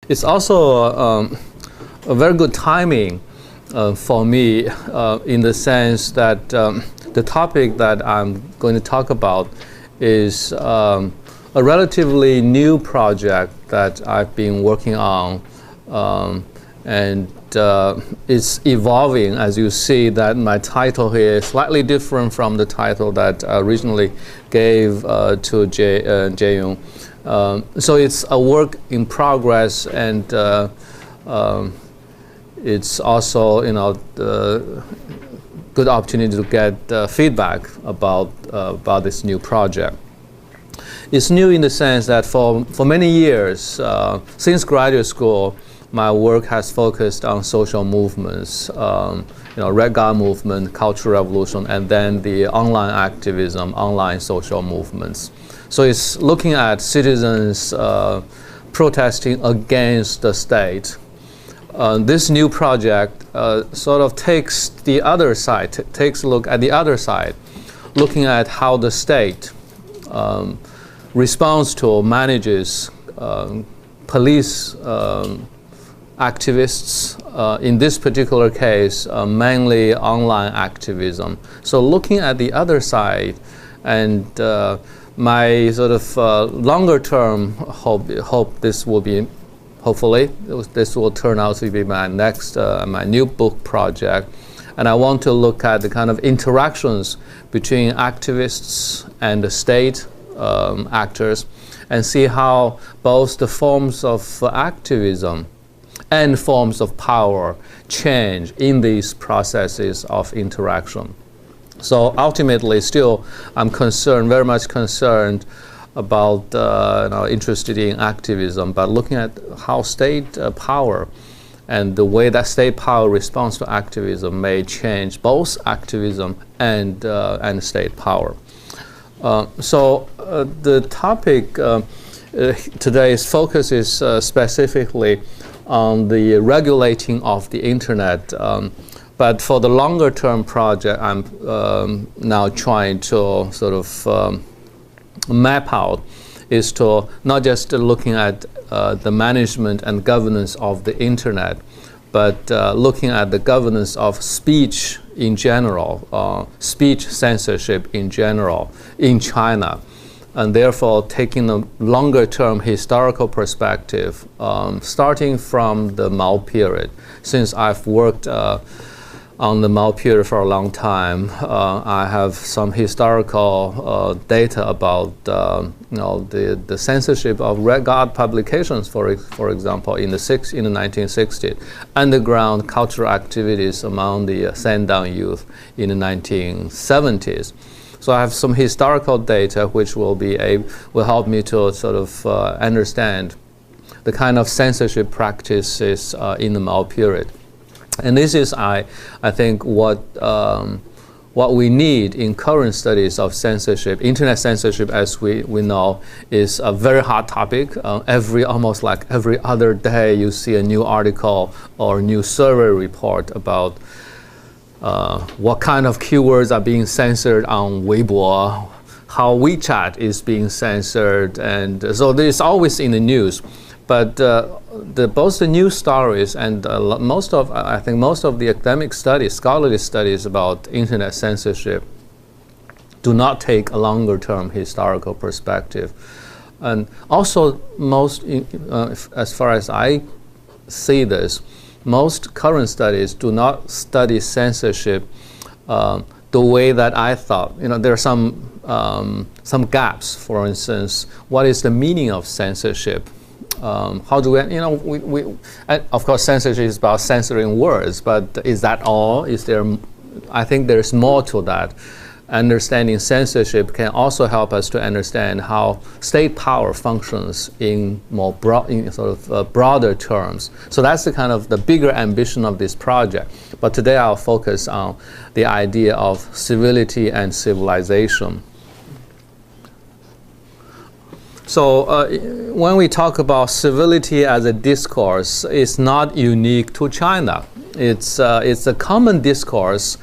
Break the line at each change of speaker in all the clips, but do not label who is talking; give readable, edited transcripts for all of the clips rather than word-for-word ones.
It's also a very good timing for me in the sense that the topic that I'm going to talk about is a relatively new project that I've been working on, and it's evolving. As you see, that my title here is slightly different from the title that I originally gave to Jae-young. So it's a work in progress, and it's also, the good opportunity to get feedback about this new project. It's new in the sense that for many years, since graduate school, my work has focused on social movements, Red Guard movement, Cultural Revolution, and then the online activism, online social movements. So it's looking at citizens protesting against the state. This new project sort of takes the other side, takes a look at the other side, looking at how the state responds to, manages police activists, in this particular case, mainly online activism. So looking at the other side, and my sort of longer term hope this will be, hopefully, this will turn out to be my next, my new book project. And I want to look at the kind of interactions between activists and the state actors, and see how both the forms of activism and forms of power change in these processes of interaction. So ultimately, still, I'm concerned, very much concerned about, interested in activism, but looking at how state power and the way that state power responds to activism may change both activism and state power. So the topic today's focus is specifically on the regulating of the internet. But for the longer term project, I'm now trying to sort of map out, is to not just looking at the management and governance of the internet, but looking at the governance of speech in general, speech censorship in general in China, and therefore taking a longer term historical perspective, starting from the Mao period. Since I've worked on the Mao period for a long time, I have some historical data about the censorship of Red Guard publications, for example, in the 1960s, underground cultural activities among the Sandan youth in the 1970s. So I have some historical data which will help me to sort of understand the kind of censorship practices in the Mao period. And this is, I think, what we need in current studies of censorship. Internet censorship, as we know, is a very hot topic. Almost like every other day, you see a new article or new survey report about what kind of keywords are being censored on Weibo, how WeChat is being censored, and so this is always in the news. But both the news stories and most of the academic studies, scholarly studies about internet censorship do not take a longer term historical perspective. And also as far as I see this, most current studies do not study censorship the way that I thought. There are some gaps. For instance, what is the meaning of censorship? How do we, of course, censorship is about censoring words, but is that all? I think there's more to that. Understanding censorship can also help us to understand how state power functions in broader terms. So that's the kind of the bigger ambition of this project. But today I'll focus on the idea of civility and civilization. So when we talk about civility as a discourse, it's not unique to China. It's a common discourse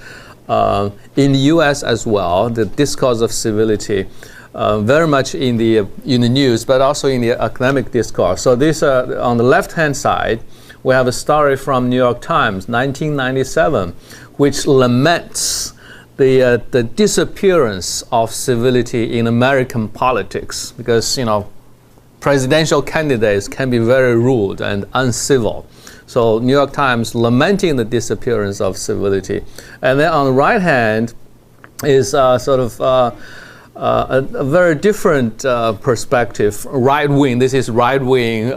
in the U.S. as well. The discourse of civility very much in the news, but also in the academic discourse. So this, on the left-hand side, we have a story from New York Times, 1997, which laments the disappearance of civility in American politics, because, you know, presidential candidates can be very rude and uncivil. So New York Times lamenting the disappearance of civility. And then on the right hand is sort of a very different perspective, right-wing. This is right-wing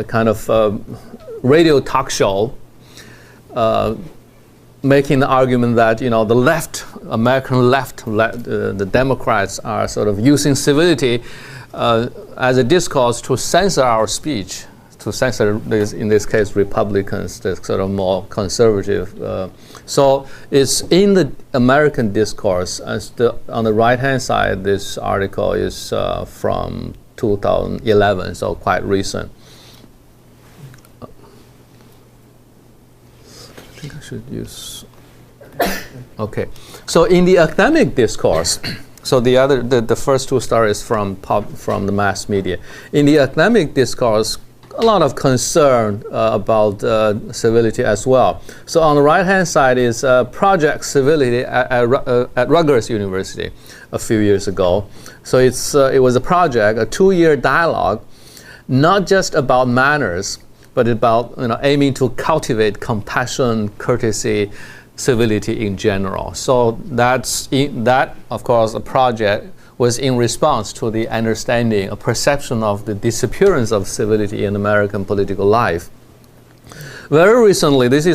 kind of radio talk show, making the argument that, you know, the left, American left, the Democrats are sort of using civility as a discourse to censor our speech, to censor, in this case, Republicans, the sort of more conservative. So it's in the American discourse. On the right-hand side, this article is from 2011, so quite recent. I think I should use. Okay, so in the academic discourse, so the first two stories from the mass media. In the academic discourse, a lot of concern about civility as well. So on the right-hand side is Project Civility at Rutgers University a few years ago. So it was a project, a 2-year dialogue, not just about manners, but about, you know, aiming to cultivate compassion, courtesy, civility in general. So that, of course, a project was in response to the understanding, a perception of the disappearance of civility in American political life. Very recently, this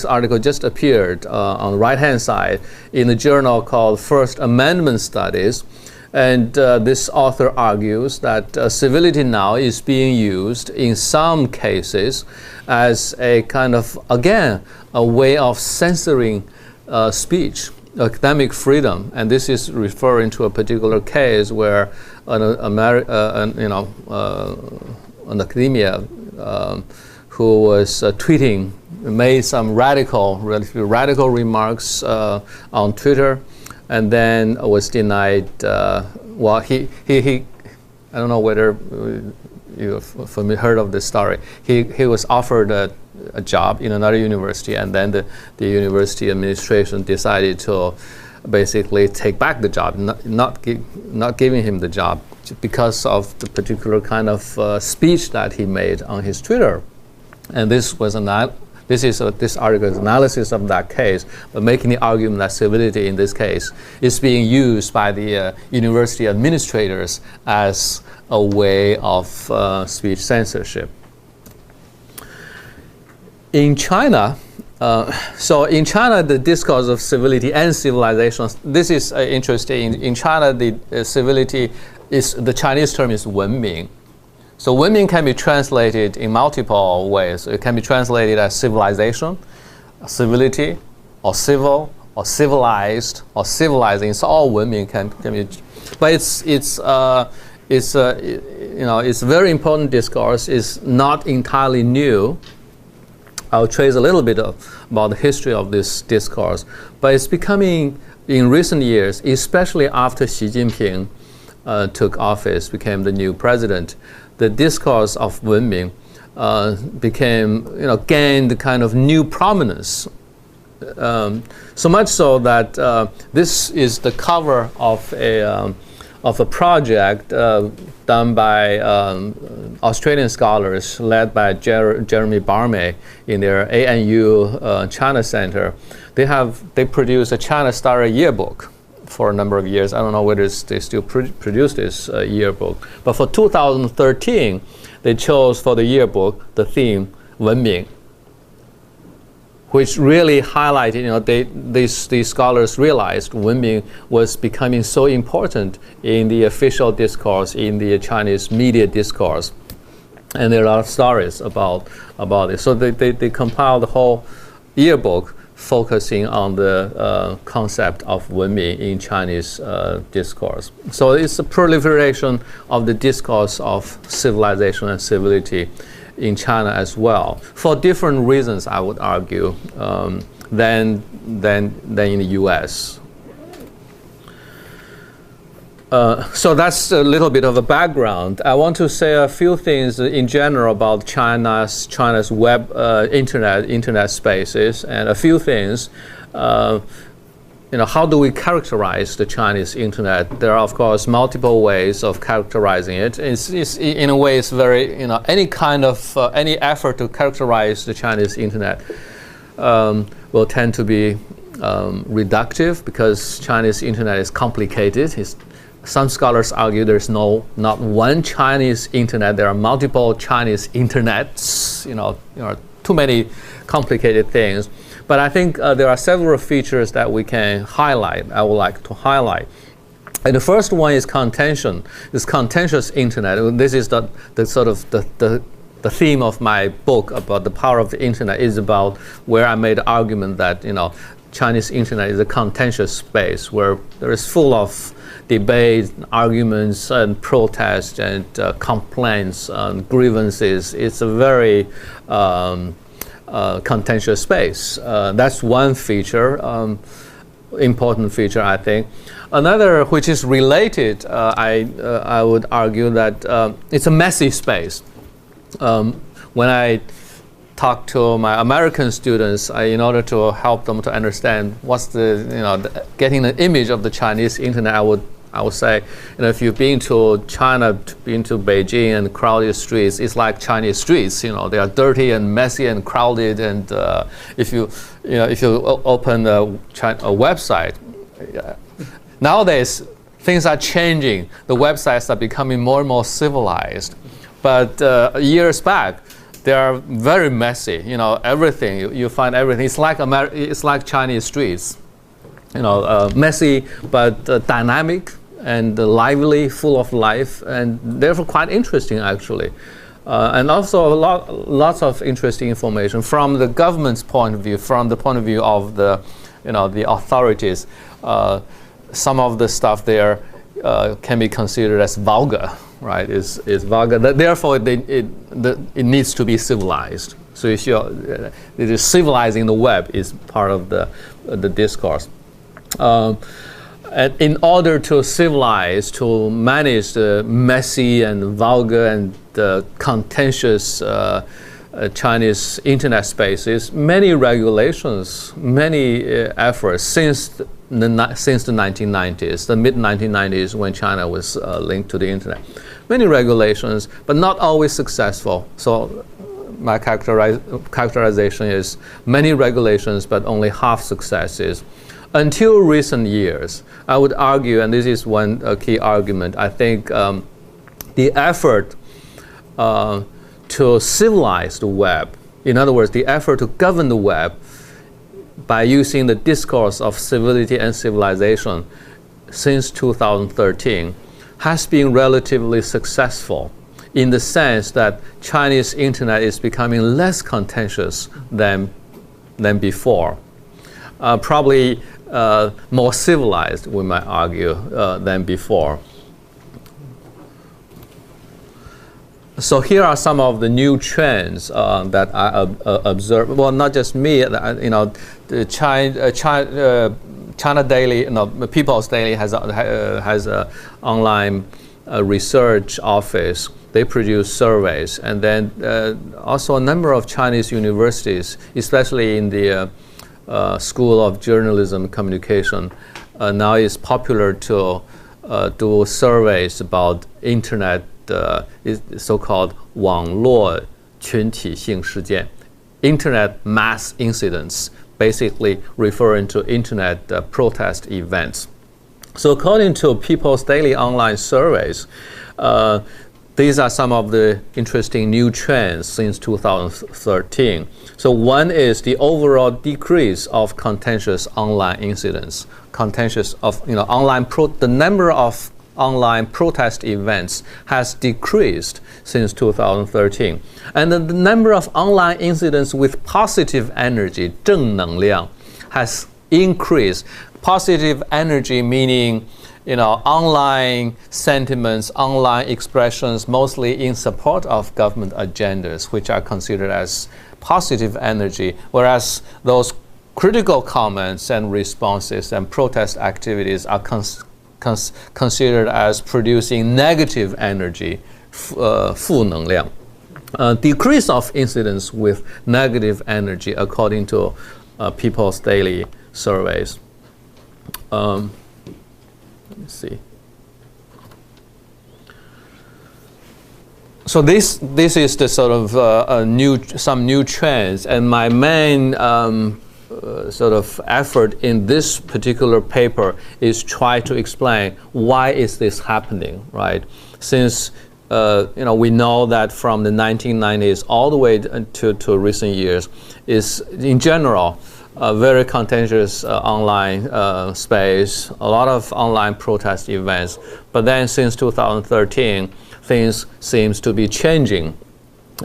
article just appeared on the right-hand side in a journal called First Amendment Studies. And this author argues that civility now is being used in some cases as a kind of, again, a way of censoring speech, academic freedom. And this is referring to a particular case where an academia who was tweeting, made some relatively radical remarks on Twitter, and then was denied. Well, he I don't know whether you've heard of this story. He was offered a job in another university, and then the university administration decided to basically take back the job, not giving him the job because of the particular kind of speech that he made on his Twitter. And this article's analysis of that case, but making the argument that civility in this case is being used by the university administrators as a way of speech censorship. In China, in China, the discourse of civility and civilization, this is interesting. In China, the civility the Chinese term is 文明. So 文明 can be translated in multiple ways. It can be translated as civilization, civility, or civil, or civilized, or civilizing. So all 文明 can be, but it's a very important discourse. It's not entirely new. I'll trace a little bit about the history of this discourse, but it's becoming, in recent years, especially after Xi Jinping took office, became the new president, the discourse of 文明 gained kind of new prominence. So much so that this is the cover of a project done by Australian scholars led by Jeremy Barmay in their ANU China Center. They produced a China Starry yearbook for a number of years. I don't know whether they still produce this yearbook. But for 2013, they chose for the yearbook the theme 文明, which really highlighted, these scholars realized 文明 was becoming so important in the official discourse, in the Chinese media discourse. And there are a lot of stories about it. So they compiled the whole yearbook focusing on the concept of 文明 in Chinese discourse. So it's a proliferation of the discourse of civilization and civility in China as well, for different reasons, I would argue, than in the US. So that's a little bit of a background. I want to say a few things in general about China's web internet spaces, and a few things. How do we characterize the Chinese internet? There are, of course, multiple ways of characterizing it. It's in a way, it's very, any effort to characterize the Chinese internet will tend to be reductive, because Chinese internet is complicated. Some scholars argue there's not one Chinese internet. There are multiple Chinese internets. Too many complicated things. But I think there are several features that we can highlight. I would like to highlight. And the first one is contention. This contentious internet. This is the sort of the theme of my book about the power of the internet, is about where I made the argument that Chinese internet is a contentious space where there is full of debate, arguments, and protests, and complaints, and grievances. It's a very contentious space. That's one feature, important feature, I think. Another, which is related, I would argue that it's a messy space. When I talk to my American students, in order to help them to understand what's getting the image of the Chinese internet, I would say, if you've been to China, been to Beijing and crowded streets, it's like Chinese streets. They are dirty and messy and crowded. And if you open a website, nowadays things are changing. The websites are becoming more and more civilized. But years back, they are very messy. Everything you find everything. It's like Chinese streets. Messy but dynamic and lively, full of life, and therefore quite interesting, actually. And also lots of interesting information from the government's point of view, from the point of view of the authorities. Some of the stuff there can be considered as vulgar, right? Is vulgar. Therefore, it needs to be civilized. So it is civilizing the web is part of the discourse. And in order to civilize, to manage the messy and vulgar and contentious Chinese internet spaces, many regulations, many efforts since the 1990s, the mid-1990s, when China was linked to the internet. Many regulations, but not always successful. So my characterization is many regulations, but only half successes. Until recent years, I would argue, and this is one key argument, I think the effort to civilize the web, in other words, the effort to govern the web by using the discourse of civility and civilization since 2013 has been relatively successful, in the sense that Chinese internet is becoming less contentious than before. Probably more civilized, we might argue, than before. So here are some of the new trends that I observe. Well, not just me. The China Daily, People's Daily has a online research office. They produce surveys, and then also a number of Chinese universities, especially in the School of Journalism Communication, now it's popular to do surveys about internet, so-called 网络群体性事件, internet mass incidents, basically referring to internet protest events. So according to People's Daily online surveys, these are some of the interesting new trends since 2013. So one is the overall decrease of contentious online incidents. The number of online protest events has decreased since 2013. And the number of online incidents with positive energy, 正能量, has increased. Positive energy meaning online sentiments, online expressions, mostly in support of government agendas, which are considered as positive energy, whereas those critical comments and responses and protest activities are considered as producing negative energy, 负能量. Decrease of incidence with negative energy according to people's daily surveys. Let me see. So this is the sort of some new trends, and my main sort of effort in this particular paper is try to explain why is this happening, right? Since we know that from the 1990s all the way to recent years is in general a very contentious online space, a lot of online protest events. But then since 2013, things seems to be changing,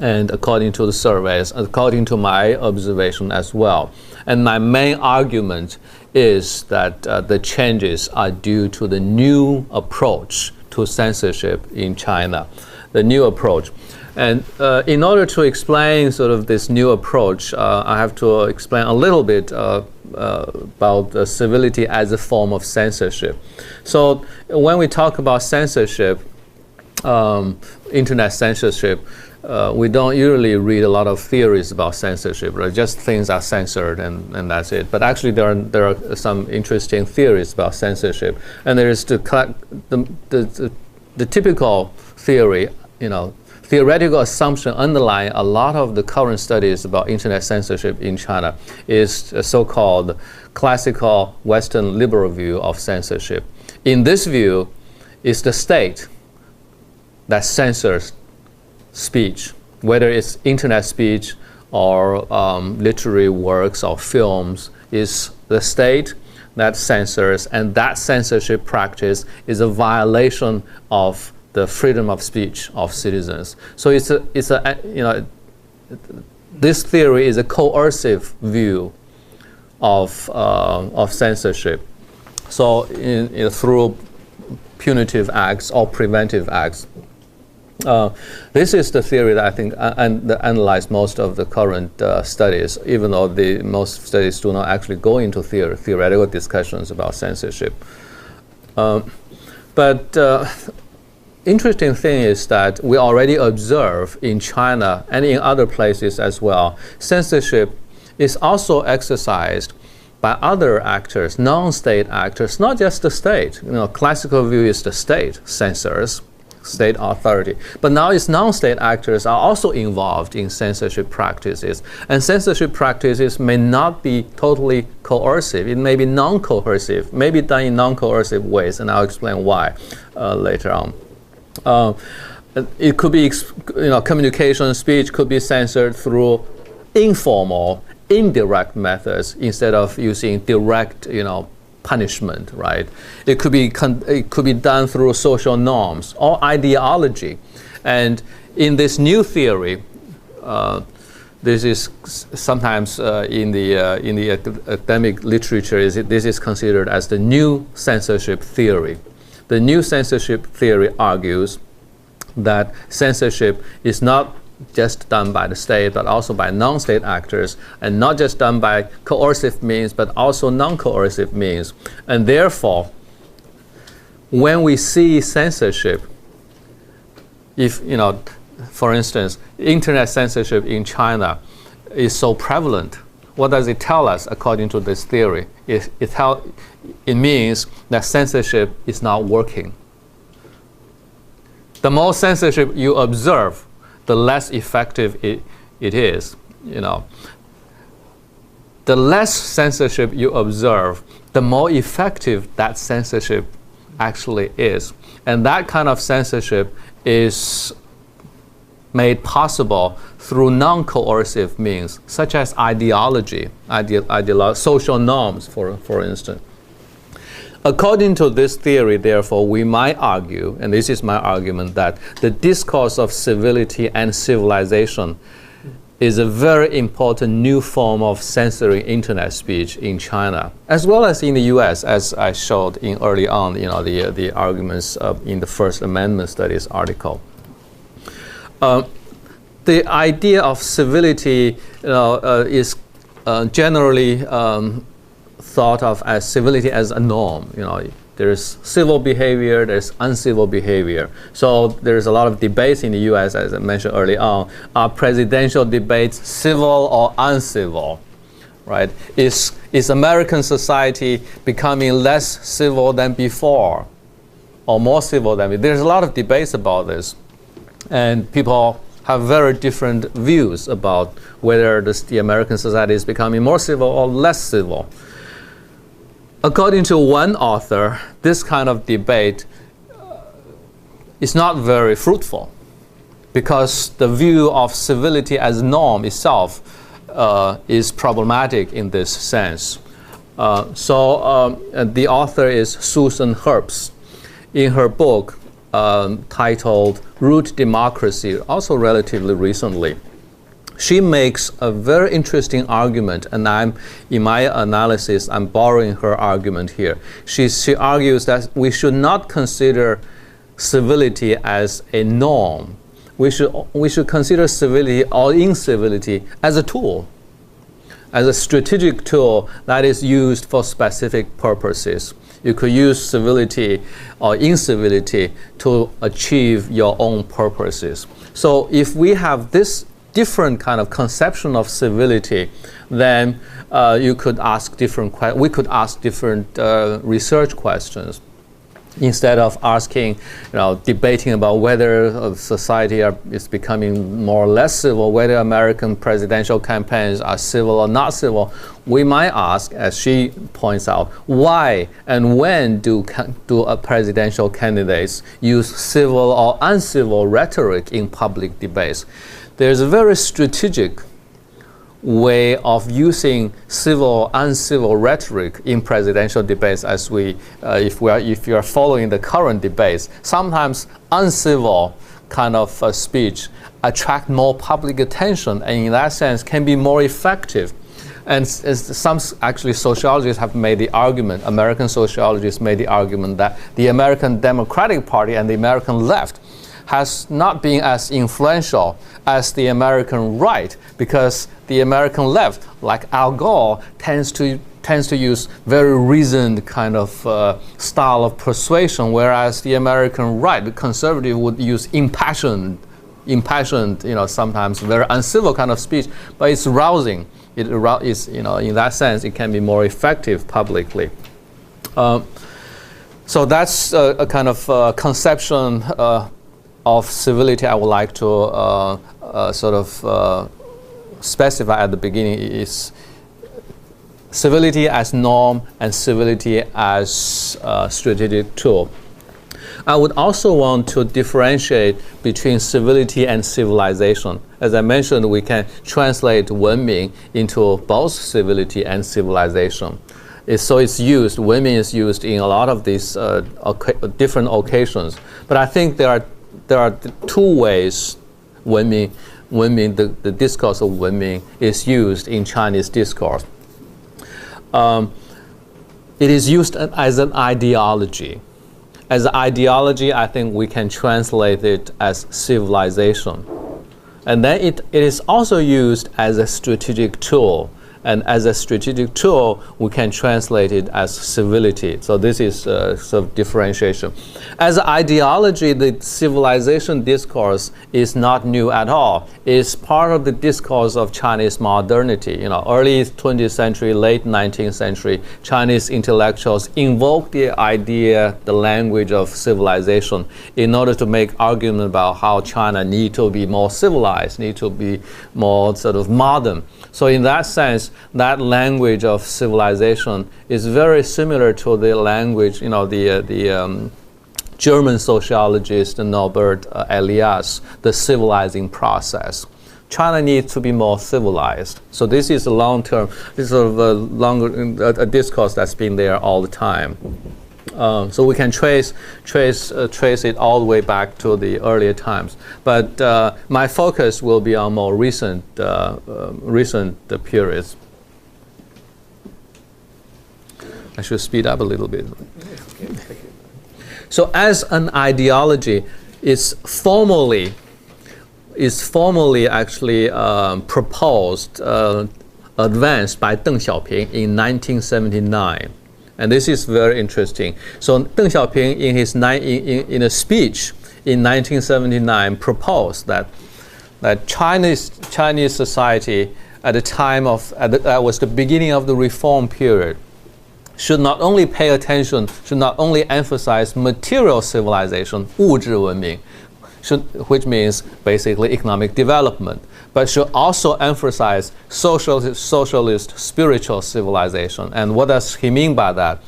and according to the surveys, according to my observation as well. And my main argument is that the changes are due to the new approach to censorship in China, the new approach. And in order to explain sort of this new approach, I have to explain a little bit about civility as a form of censorship. So when we talk about censorship, internet censorship, we don't usually read a lot of theories about censorship, right? Just things are censored and that's it. But actually there are some interesting theories about censorship. And there is the typical theory, theoretical assumption underlying a lot of the current studies about internet censorship in China is a so-called classical Western liberal view of censorship. In this view, it's the state that censors speech, whether it's internet speech or literary works or films, is the state that censors, and that censorship practice is a violation of the freedom of speech of citizens. So this theory is a coercive view of censorship. So through punitive acts or preventive acts. This is the theory that I think analyze most of the current studies, even though most studies do not actually go into theoretical discussions about censorship. But interesting thing is that we already observe in China and in other places as well, censorship is also exercised by other actors, non-state actors, not just the state. Classical view is the state censors, state authority. But now it's non-state actors are also involved in censorship practices. And censorship practices may not be totally coercive. It may be non-coercive, maybe done in non-coercive ways, and I'll explain why later on. It could be, communication, speech could be censored through informal, indirect methods instead of using direct, punishment, right? It could be done through social norms or ideology. And in this new theory, this is sometimes in the academic literature, this is considered as the new censorship theory. The new censorship theory argues that censorship is not just done by the state, but also by non-state actors, and not just done by coercive means, but also non-coercive means. And therefore, when we see censorship, if, for instance, internet censorship in China is so prevalent, what does it tell us according to this theory? It means that censorship is not working. The more censorship you observe, the less effective it is. The less censorship you observe, the more effective that censorship actually is. And that kind of censorship is made possible through non-coercive means, such as ideology, social norms, for instance. According to this theory, therefore, we might argue, and this is my argument, that the discourse of civility and civilization is a very important new form of censoring internet speech in China, as well as in the US, as I showed in early on, the arguments in the First Amendment Studies article. The idea of civility is generally thought of as civility as a norm. There's civil behavior, there's uncivil behavior. So there's a lot of debates in the U.S., as I mentioned early on. Are presidential debates civil or uncivil? Right? Is American society becoming less civil than before, or more civil than before? There's a lot of debates about this, and people have very different views about whether the American society is becoming more civil or less civil. According to one author, this kind of debate is not very fruitful, because the view of civility as norm itself is problematic in this sense. The author is Susan Herbst. In her book titled Root Democracy, also relatively recently, she makes a very interesting argument, and in my analysis, I'm borrowing her argument here. She argues that we should not consider civility as a norm. We should consider civility or incivility as a tool, as a strategic tool that is used for specific purposes. You could use civility or incivility to achieve your own purposes. So if we have this different kind of conception of civility, then we could ask different research questions, instead of asking, debating about whether society is becoming more or less civil, whether American presidential campaigns are civil or not civil. We might ask, as she points out, why and when do presidential candidates use civil or uncivil rhetoric in public debates? There's a very strategic way of using civil, uncivil rhetoric in presidential debates, as if you are following the current debates. Sometimes uncivil kind of speech attract more public attention, and in that sense can be more effective. And some actually sociologists have made the argument, American sociologists made the argument, that the American Democratic Party and the American left has not been as influential as the American right, because the American left, like Al Gore, tends to use very reasoned kind of style of persuasion, whereas the American right, the conservative, would use impassioned, sometimes very uncivil kind of speech, but it's rousing. In that sense, it can be more effective publicly. So that's a kind of conception of civility I would like to specify at the beginning. Is civility as norm and civility as a strategic tool. I would also want to differentiate between civility and civilization. As I mentioned, we can translate 文明 into both civility and civilization. Women is used in a lot of these different occasions. But I think there are two ways the discourse of 文明 is used in Chinese discourse. It is used as an ideology. As an ideology, I think we can translate it as civilization. And then it is also used as a strategic tool. And as a strategic tool, we can translate it as civility. So this is sort of differentiation. As an ideology, the civilization discourse is not new at all. It's part of the discourse of Chinese modernity. Early 20th century, late 19th century, Chinese intellectuals invoked the idea, the language of civilization in order to make argument about how China need to be more civilized, need to be more sort of modern. So in that sense, that language of civilization is very similar to the language, the German sociologist Norbert Elias, the civilizing process. China needs to be more civilized. So this is a long-term, this is sort of a discourse that's been there all the time. So we can trace it all the way back to the earlier times. But my focus will be on more recent periods. I should speed up a little bit. Okay. So as an ideology, is formally actually proposed advanced by Deng Xiaoping in 1979. And this is very interesting. So Deng Xiaoping in a speech in 1979 proposed that Chinese society at the time that was the beginning of the reform period should not only pay attention, should not only emphasize material civilization, 物质文明, which means basically economic development, but should also emphasize socialist spiritual civilization. And what does he mean by that?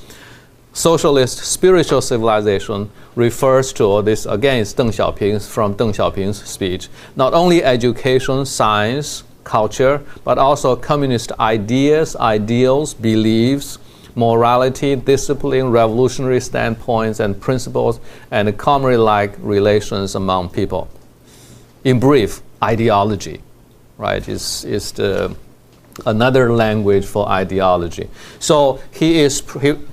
Socialist spiritual civilization refers to this, again, it's from Deng Xiaoping's speech, not only education, science, culture, but also communist ideas, ideals, beliefs, morality, discipline, revolutionary standpoints and principles, and community-like relations among people. In brief, ideology, right, is another language for ideology. So Deng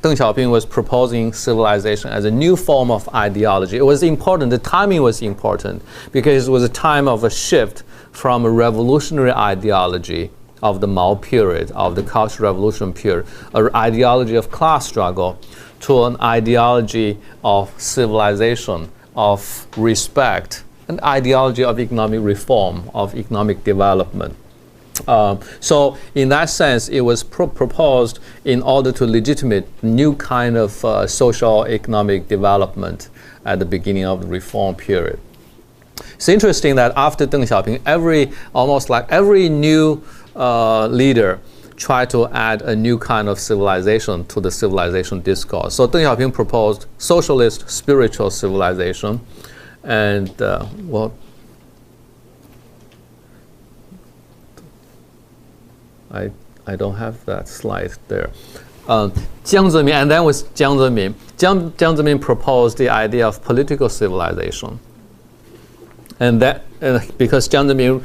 Xiaoping was proposing civilization as a new form of ideology. It was important, the timing was important, because it was a time of a shift from a revolutionary ideology of the Mao period, of the Cultural Revolution period, an ideology of class struggle, to an ideology of civilization, of respect, an ideology of economic reform, of economic development. So in that sense, it was proposed in order to legitimate new kind of social economic development at the beginning of the reform period. It's interesting that after Deng Xiaoping, almost every new leader tried to add a new kind of civilization to the civilization discourse. So Deng Xiaoping proposed socialist spiritual civilization, and I don't have that slide there. Jiang Zemin, and then with Jiang Zemin. Jiang Zemin proposed the idea of political civilization. And that, because Jiang Zemin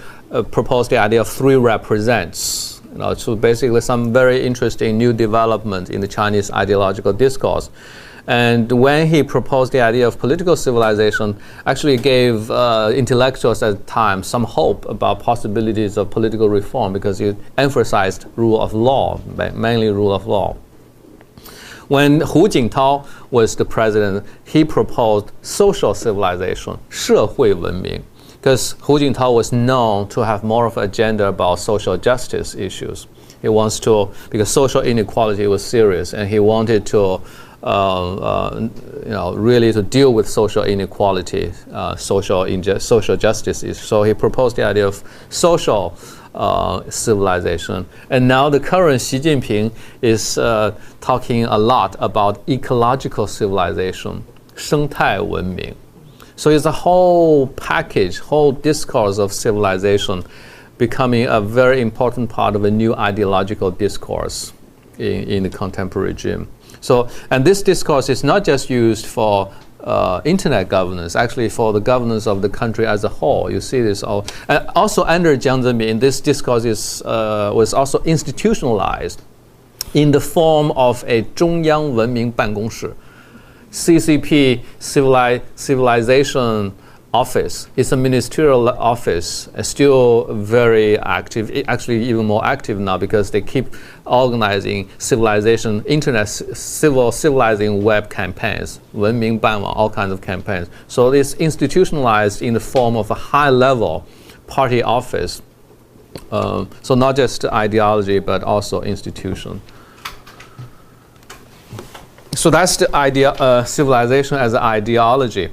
proposed the idea of three represents, so basically some very interesting new development in the Chinese ideological discourse. And when he proposed the idea of political civilization, actually gave intellectuals at the time some hope about possibilities of political reform, because he emphasized rule of law, mainly rule of law. When Hu Jintao was the president, he proposed social civilization, 社会文明, because Hu Jintao was known to have more of an agenda about social justice issues. He wants to, because social inequality was serious, and he wanted to really to deal with social inequality, social justice issues. So he proposed the idea of social civilization. And now the current Xi Jinping is talking a lot about ecological civilization, 生态文明. So it's a whole package, whole discourse of civilization becoming a very important part of a new ideological discourse in the contemporary regime. So, and this discourse is not just used for internet governance, actually for the governance of the country as a whole. You see this all. And also under Jiang Zemin, this discourse was also institutionalized in the form of a 中央文明办公室, CCP Civilization Office. It's a ministerial office, still very active, actually even more active now, because they keep organizing civilization, internet civilizing web campaigns, 文明办网, all kinds of campaigns. So it's institutionalized in the form of a high-level party office. So not just ideology, but also institution. So that's the idea, civilization as an ideology.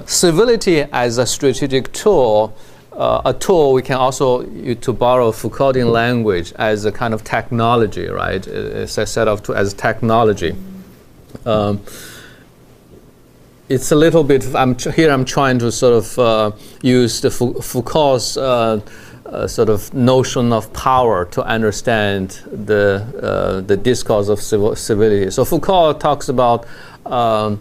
Civility as a strategic tool, a tool we can also use to borrow Foucauldian language as a kind of technology, right? It's a set of as technology. It's a little bit, I'm trying to sort of use the Foucault's sort of notion of power to understand the discourse of civility. So Foucault talks about the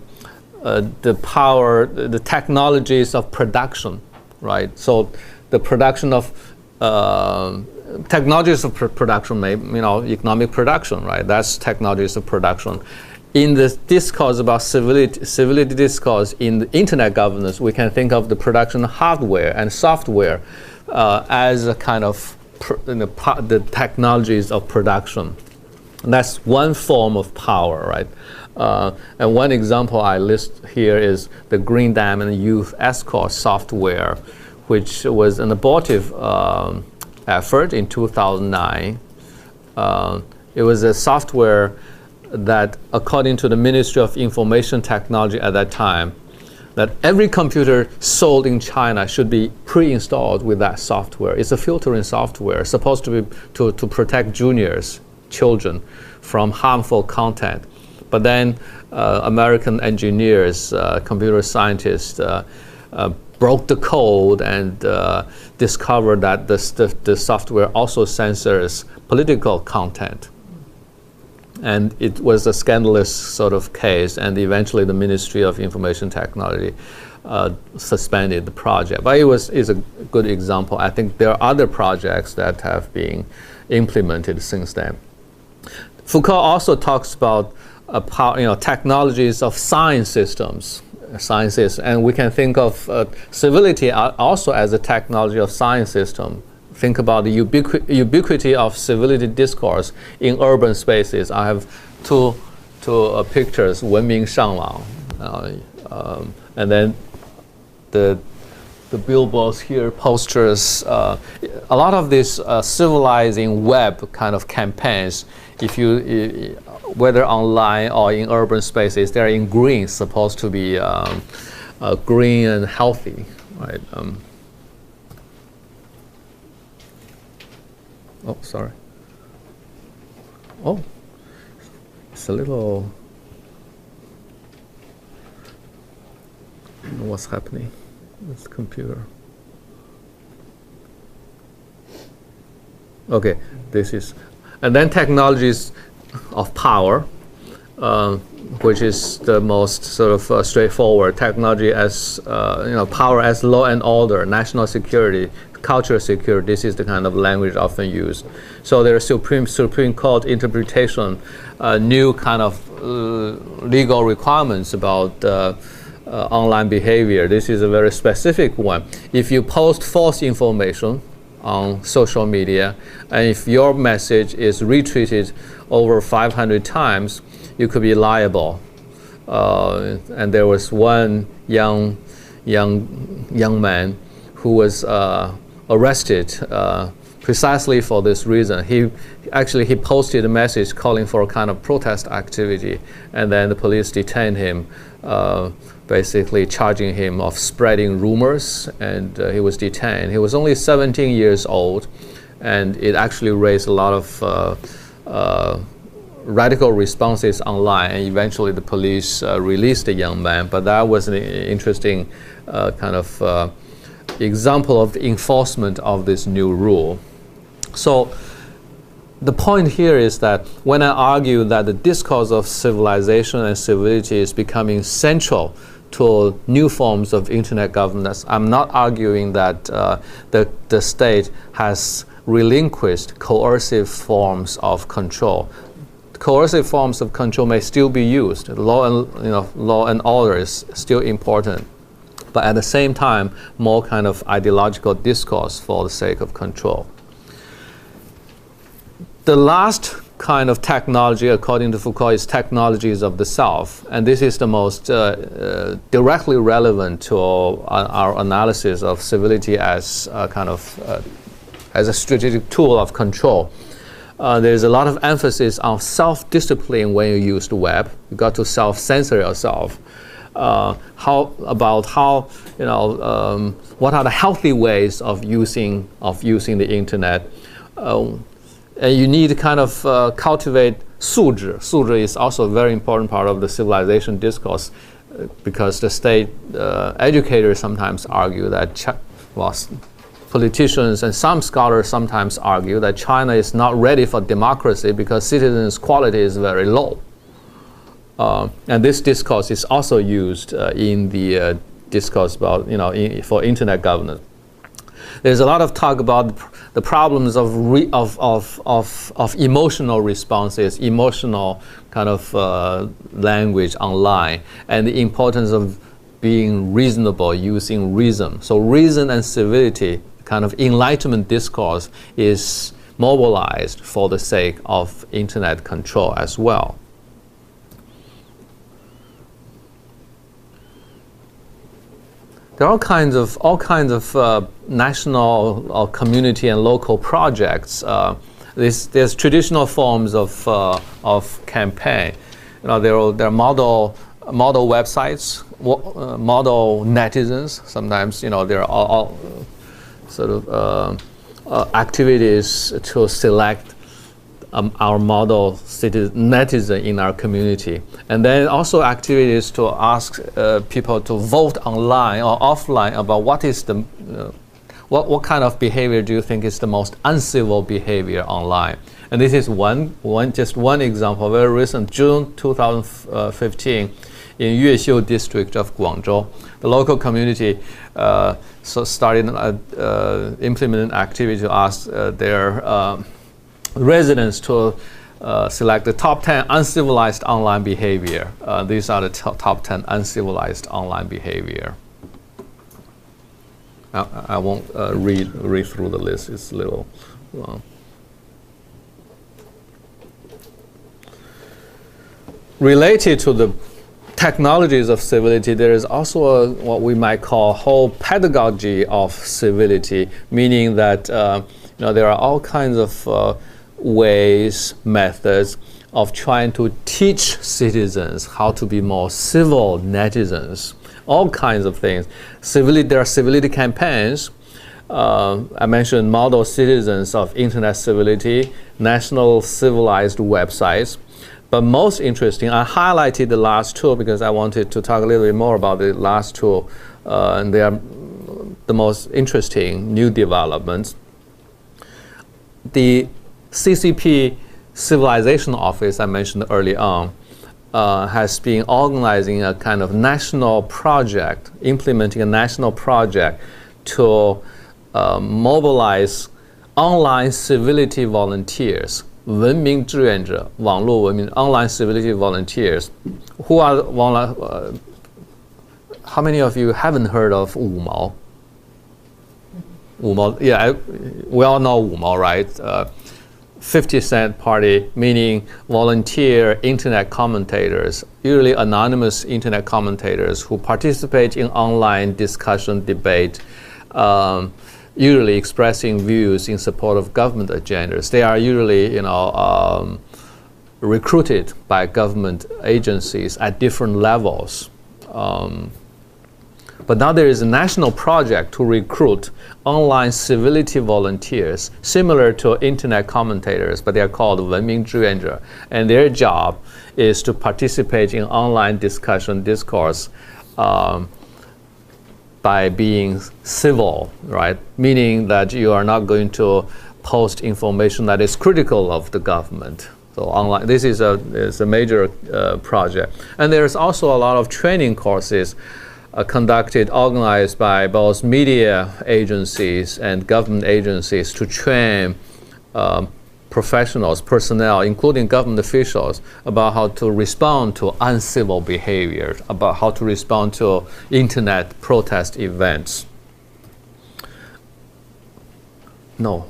power, the technologies of production, right? So the production of technologies of production, economic production, right? That's technologies of production. In the discourse about civility discourse in the internet governance, we can think of the production of hardware and software as a kind of the technologies of production. And that's one form of power, right? And one example I list here is the Green Diamond Youth Escort software, which was an abortive effort in 2009. It was a software that, according to the Ministry of Information Technology at that time, that every computer sold in China should be pre-installed with that software. It's a filtering software supposed to be to protect children from harmful content. But then American engineers, computer scientists, broke the code and discovered that the software also censors political content. And it was a scandalous sort of case, and eventually the Ministry of Information Technology suspended the project. But is a good example. I think there are other projects that have been implemented since then. Foucault also talks about technologies of science systems, sciences, and we can think of civility also as a technology of science system. Think about the ubiquity of civility discourse in urban spaces. I have two pictures, 文明上网, and then the billboards here, posters. A lot of these civilizing web kind of campaigns, whether online or in urban spaces, they're in green, supposed to be green and healthy, right? Oh, sorry. Oh, it's a little. I don't know what's happening with the computer. Okay, this is, and then technologies of power, which is the most sort of straightforward technology as power as law and order, national security, cultural security. This is the kind of language often used. So there is Supreme Court interpretation, new kind of legal requirements about online behavior. This is a very specific one. If you post false information on social media, and if your message is retweeted over 500 times, you could be liable. And there was one young man who was arrested precisely for this reason. He posted a message calling for a kind of protest activity, and then the police detained him, basically charging him of spreading rumors, and he was detained. He was only 17 years old, and it actually raised a lot of radical responses online, and eventually the police released the young man. But that was an interesting kind of example of the enforcement of this new rule. So the point here is that when I argue that the discourse of civilization and civility is becoming central to new forms of internet governance, I'm not arguing that the state has relinquished coercive forms of control. Coercive forms of control may still be used. Law and order is still important, but at the same time, more kind of ideological discourse for the sake of control. The last kind of technology, according to Foucault, is technologies of the self, and this is the most directly relevant to our analysis of civility as as a strategic tool of control. There's a lot of emphasis on self-discipline when you use the web. You got to self-censor yourself. What are the healthy ways of using the internet? And you need to kind of cultivate 素质. 素质 is also a very important part of the civilization discourse, because the state educators sometimes argue that, politicians and some scholars sometimes argue that China is not ready for democracy because citizens' quality is very low. And this discourse is also used in the discourse about, for internet governance. There's a lot of talk about the problems of emotional responses, emotional kind of language online, and the importance of being reasonable, using reason. So reason and civility kind of Enlightenment discourse is mobilized for the sake of internet control as well. There are all kinds of national or community and local projects. There's traditional forms of campaign. There are model websites, model netizens. Sometimes there are all sort of activities to select our model netizen in our community, and then also activities to ask people to vote online or offline about what is the what kind of behavior do you think is the most uncivil behavior online. And this is just one example, very recent, June 2015, in Yuexiu district of Guangzhou. The local community started implementing activity to ask their residents to select the top 10 uncivilized online behavior. These are the top 10 uncivilized online behavior. I won't read through the list. It's a little long. Related to the technologies of civility, there is also what we might call whole pedagogy of civility, meaning that there are all kinds of ways, methods of trying to teach citizens how to be more civil netizens. All kinds of things. There are civility campaigns. I mentioned model citizens of internet civility, national civilized websites. But most interesting, I highlighted the last two because I wanted to talk a little bit more about the last two. And they are the most interesting new developments. The CCP Civilization Office I mentioned early on has been organizing a kind of national project, implementing a national project to mobilize online civility volunteers, 文明志愿者, 网络文明, online civility volunteers. Who are how many of you haven't heard of 五毛? 五毛, yeah, we all know 五毛, right? 50-cent party, meaning volunteer internet commentators, usually anonymous internet commentators who participate in online discussion, debate, usually expressing views in support of government agendas. They are usually, recruited by government agencies at different levels. But now there is a national project to recruit online civility volunteers, similar to internet commentators, but they are called 文明志愿者. And their job is to participate in online discussion, discourse, by being civil, right? Meaning that you are not going to post information that is critical of the government. So online, this is a major project. And there's also a lot of training courses organized by both media agencies and government agencies to train professionals, personnel, including government officials, about how to respond to uncivil behavior, about how to respond to internet protest events. No,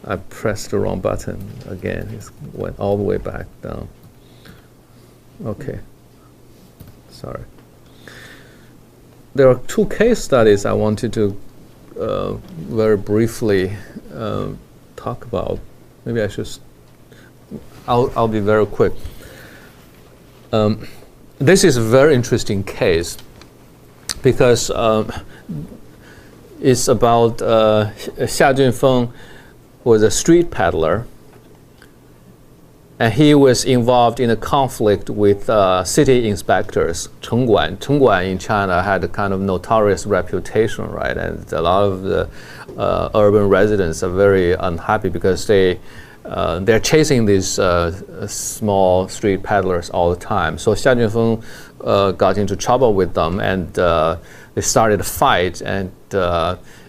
I pressed the wrong button again. It went all the way back down. Okay, sorry. There are two case studies I wanted to very briefly talk about. Maybe I should. I'll be very quick. This is a very interesting case because it's about Xia Junfeng was a street peddler, and he was involved in a conflict with city inspectors. Chengguan in China had a kind of notorious reputation, right? And a lot of the urban residents are very unhappy because they're chasing these small street peddlers all the time. So Xia Junfeng got into trouble with them, and they started a fight. And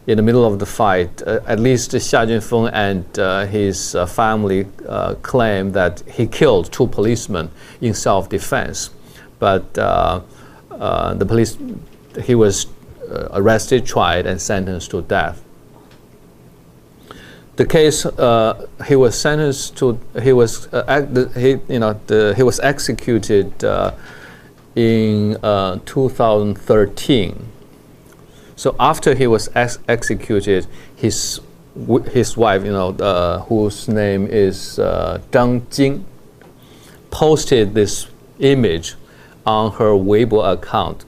in the middle of the fight, at least Xia Junfeng and his family claim that he killed two policemen in self-defense. But he was arrested, tried, and sentenced to death. the case he was sentenced to. He was he was executed in 2013. So after he was executed, his wife, whose name is Zhang Jing, posted this image on her Weibo account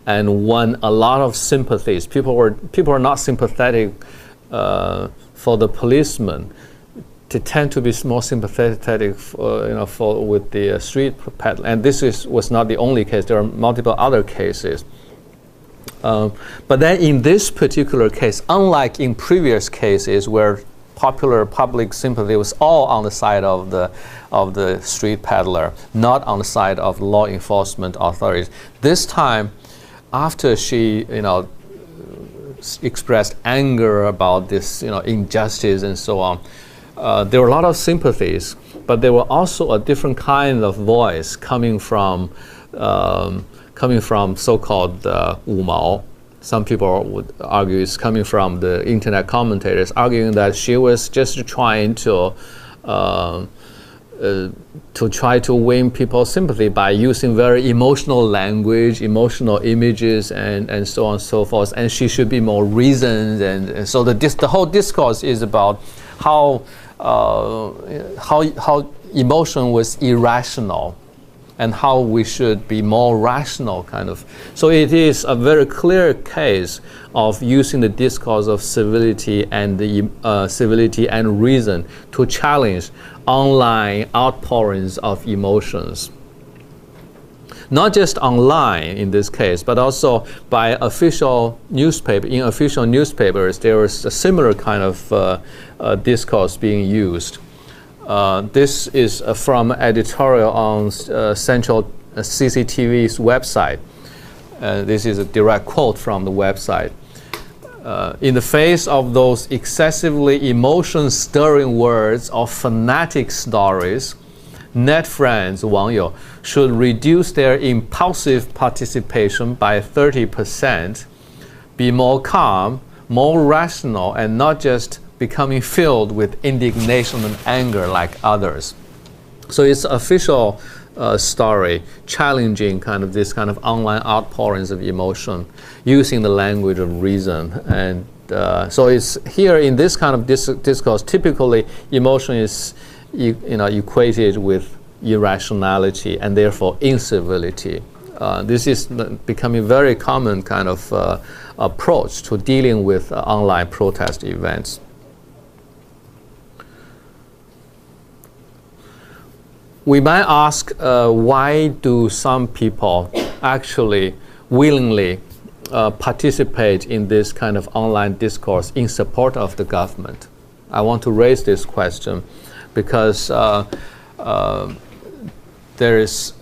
and won a lot of sympathies. People are not sympathetic for the policemen. They tend to be more sympathetic, with the street peddler. And this was not the only case. There are multiple other cases. But then in this particular case, unlike in previous cases where popular public sympathy was all on the side of the street peddler, not on the side of law enforcement authorities, this time, after she expressed anger about this injustice and so on, there were a lot of sympathies, but there were also a different kind of voice coming from so-called Wu Mao. Some people would argue it's coming from the internet commentators, arguing that she was just trying to try to win people's sympathy by using very emotional language, emotional images, and so on and so forth. And she should be more reasoned. And so the whole discourse is about how emotion was irrational, and how we should be more rational, kind of. So it is a very clear case of using the discourse of civility and civility and reason to challenge online outpourings of emotions. Not just online in this case, but also by official newspaper. In official newspapers, there is a similar kind of discourse being used. This is from editorial on Central CCTV's website. This is a direct quote from the website. In the face of those excessively emotion-stirring words or fanatic stories, net friends, 网友, should reduce their impulsive participation by 30%, be more calm, more rational, and not just becoming filled with indignation and anger like others. So it's official story challenging this kind of online outpourings of emotion using the language of reason. And so it's here in this kind of discourse, typically emotion is equated with irrationality and therefore incivility. This is becoming very common kind of approach to dealing with online protest events. We might ask, why do some people actually willingly participate in this kind of online discourse in support of the government? I want to raise this question because there is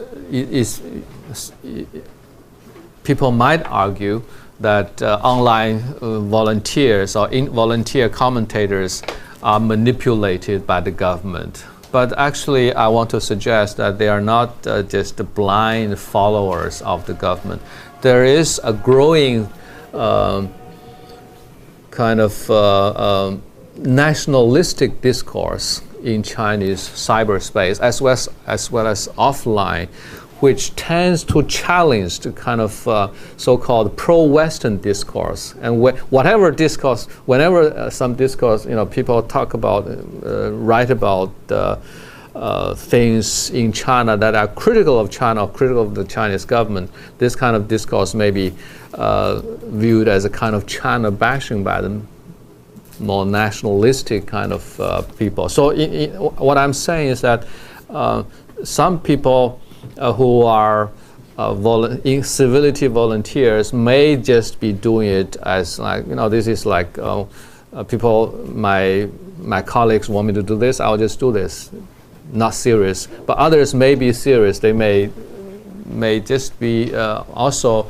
people might argue that online volunteers or volunteer commentators are manipulated by the government. But actually, I want to suggest that they are not just the blind followers of the government. There is a growing kind of nationalistic discourse in Chinese cyberspace, as well as offline, which tends to challenge the kind of so-called pro-Western discourse. And whatever discourse, whenever some discourse, people talk about, write about things in China that are critical of China or critical of the Chinese government, this kind of discourse may be viewed as a kind of China bashing by the more nationalistic kind of people. So what I'm saying is that some people who are civility volunteers may just be doing it as this is like people, my colleagues want me to do this, I'll just do this, not serious. But others may be serious. They may just be also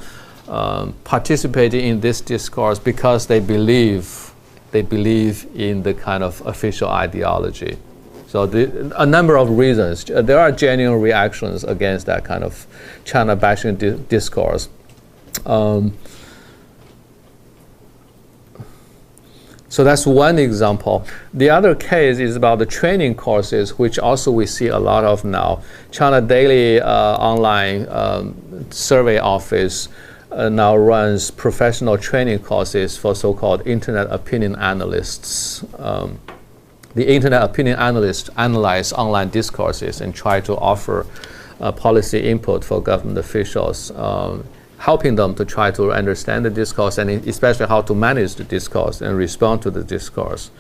participating in this discourse because they believe in the kind of official ideology. So a number of reasons. There are genuine reactions against that kind of China bashing discourse. So that's one example. The other case is about the training courses, which also we see a lot of now. China Daily online survey office now runs professional training courses for so-called internet opinion analysts. The internet opinion analysts analyze online discourses and try to offer policy input for government officials, helping them to try to understand the discourse and especially how to manage the discourse and respond to the discourse.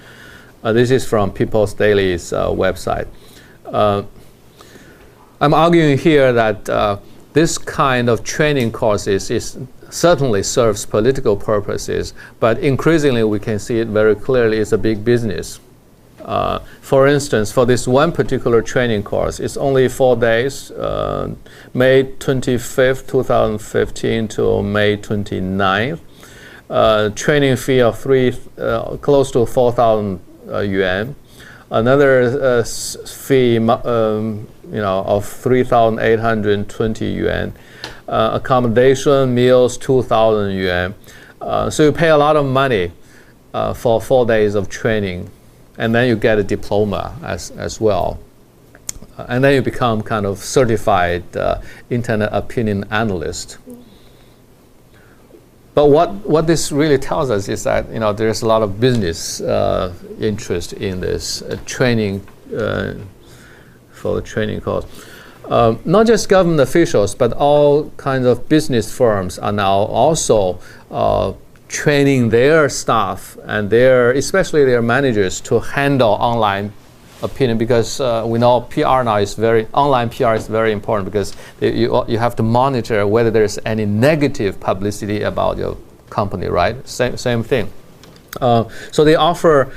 This is from People's Daily's website. I'm arguing here that this kind of training courses certainly serves political purposes, but increasingly we can see it very clearly it's a big business. For instance, for this one particular training course, it's only 4 days, May 25th, 2015 to May 29th. Training fee of close to 4,000 yuan. Another fee, of 3,820 yuan. Accommodation, meals, 2,000 yuan. So you pay a lot of money for 4 days of training. And then you get a diploma as well. And then you become kind of certified internet opinion analyst. But what this really tells us is that there's a lot of business interest in this training for the training course. Not just government officials, but all kinds of business firms are now also training their staff and especially their managers to handle online opinion, because we know online PR is very important, because you have to monitor whether there's any negative publicity about your company, right? Same thing. So they offer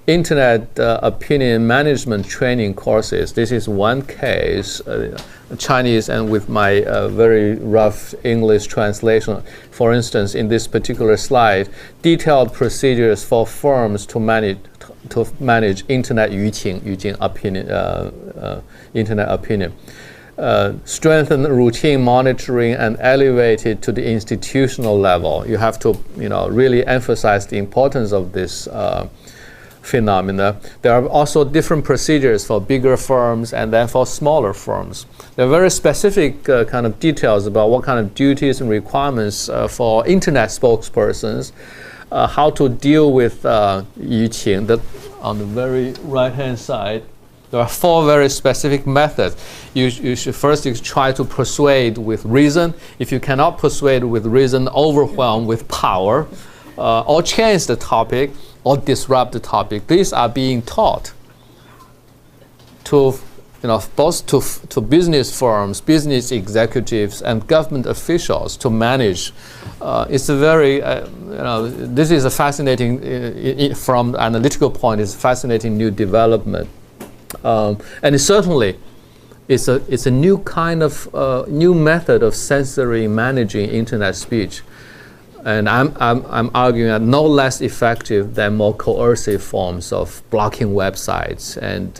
internet opinion management training courses. This is one case, Chinese, and with my very rough English translation. For instance, in this particular slide, detailed procedures for firms to manage internet 舆情 opinion, internet opinion. Strengthen routine monitoring and elevate it to the institutional level. You have to, really emphasize the importance of this phenomena. There are also different procedures for bigger firms and then for smaller firms. There are very specific kind of details about what kind of duties and requirements for internet spokespersons, how to deal with 舆情. That on the very right-hand side, there are 4 very specific methods. You should first try to persuade with reason. If you cannot persuade with reason, overwhelm with power, or change the topic, or disrupt the topic. These are being taught to, both to business firms, business executives, and government officials to manage. It's a very, this is a fascinating, from analytical point, it's a fascinating new development. And it certainly it's a new kind of new method of censoring, managing internet speech. And I'm arguing that no less effective than more coercive forms of blocking websites and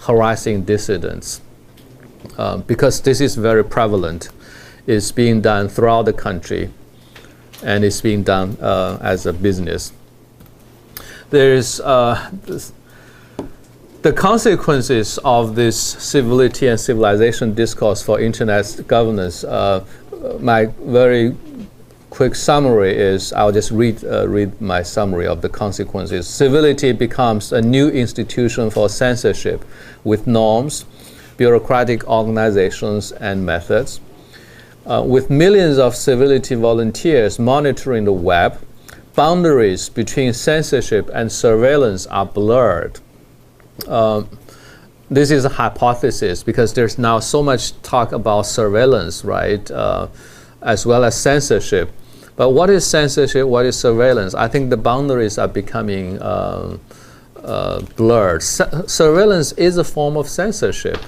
harassing dissidents, because this is very prevalent. It's being done throughout the country, and it's being done as a business. There's the consequences of this civility and civilization discourse for internet governance. My very quick summary is, I'll just read my summary of the consequences. Civility becomes a new institution for censorship with norms, bureaucratic organizations, and methods. With millions of civility volunteers monitoring the web, boundaries between censorship and surveillance are blurred. This is a hypothesis because there's now so much talk about surveillance, right, as well as censorship. But what is censorship? What is surveillance? I think the boundaries are becoming blurred. Surveillance is a form of censorship.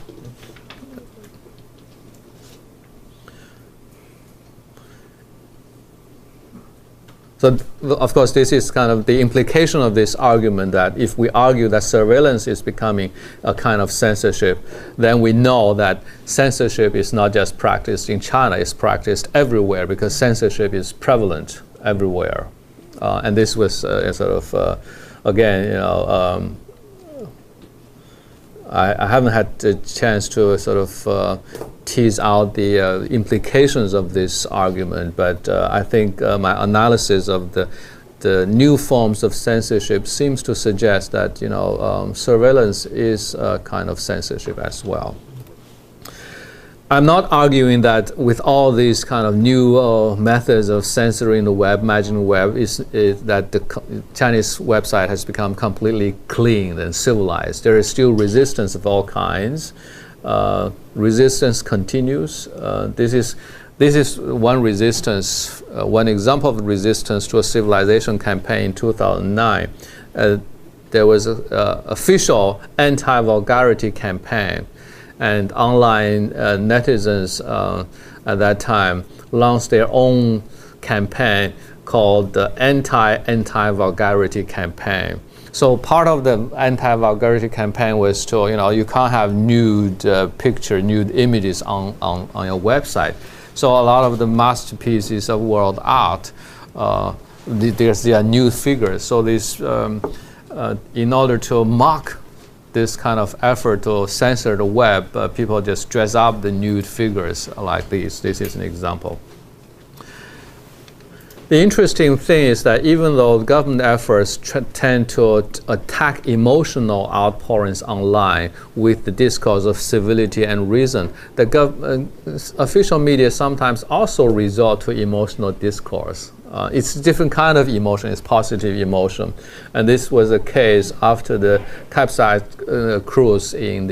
So, of course, this is kind of the implication of this argument, that if we argue that surveillance is becoming a kind of censorship, then we know that censorship is not just practiced in China, it's practiced everywhere, because censorship is prevalent everywhere. And this was a sort of, again, I haven't had the chance to sort of tease out the implications of this argument, but I think my analysis of the new forms of censorship seems to suggest that surveillance is a kind of censorship as well. I'm not arguing that with all these kind of new methods of censoring the web, managing the web, is that the Chinese website has become completely clean and civilized. There is still resistance of all kinds. Resistance continues. This is one resistance, one example of resistance to a civilization campaign in 2009. There was an official anti-vulgarity campaign. And online netizens at that time launched their own campaign called the anti-vulgarity campaign. So part of the anti-vulgarity campaign was to, you can't have nude nude images on your website. So a lot of the masterpieces of world art, they are nude figures. So this, in order to mock this kind of effort to censor the web, people just dress up the nude figures like these. This is an example. The interesting thing is that even though government efforts tend to attack emotional outpourings online with the discourse of civility and reason, the official media sometimes also resort to emotional discourse. It's a different kind of emotion. It's positive emotion, and this was the case after the capsized cruise in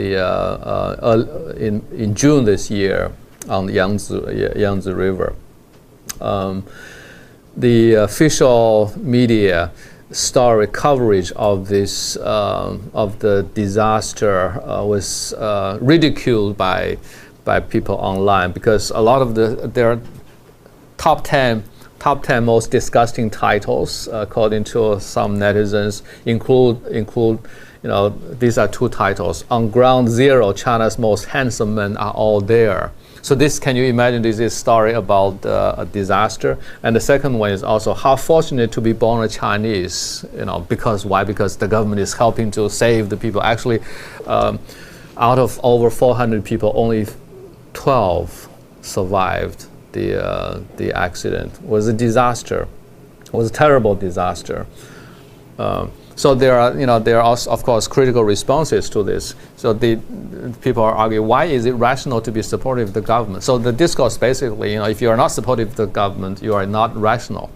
June this year on the Yangtze River. The official media story coverage of this of the disaster was ridiculed by people online, because a lot of their top 10 most disgusting titles, according to some netizens, include these are two titles. On Ground Zero, China's most handsome men are all there. So this, can you imagine, this is a story about a disaster. And the second one is also how fortunate to be born a Chinese, because why? Because the government is helping to save the people. Actually, out of over 400 people, only 12 survived the accident. It was a disaster. It was a terrible disaster. So there are also, of course, critical responses to this. So the people are arguing, why is it rational to be supportive of the government? So the discourse basically, if you are not supportive of the government, you are not rational.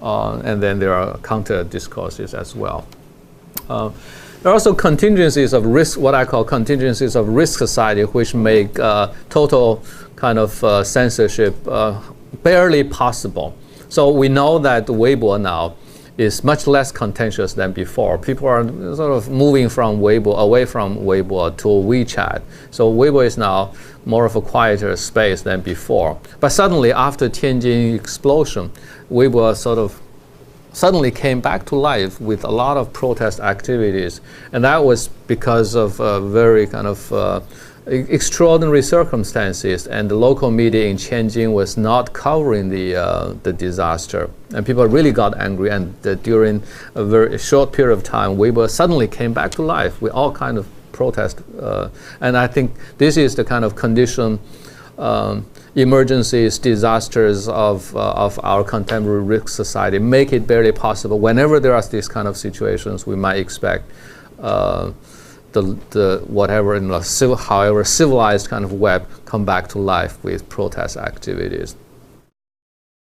And then there are counter discourses as well. There are also contingencies of risk, what I call contingencies of risk society, which make total kind of censorship barely possible. So we know that Weibo now is much less contentious than before. People are sort of moving from Weibo, away from Weibo to WeChat. So Weibo is now more of a quieter space than before. But suddenly, after Tianjin explosion, Weibo sort of suddenly came back to life with a lot of protest activities. And that was because of very kind of extraordinary circumstances, and the local media in Tianjin was not covering the disaster, and people really got angry. And during a very short period of time, Weibo suddenly came back to life with all kind of protest. And I think this is the kind of condition, emergencies, disasters of our contemporary risk society make it barely possible. Whenever there are these kind of situations, we might expect the whatever however civilized kind of web come back to life with protest activities.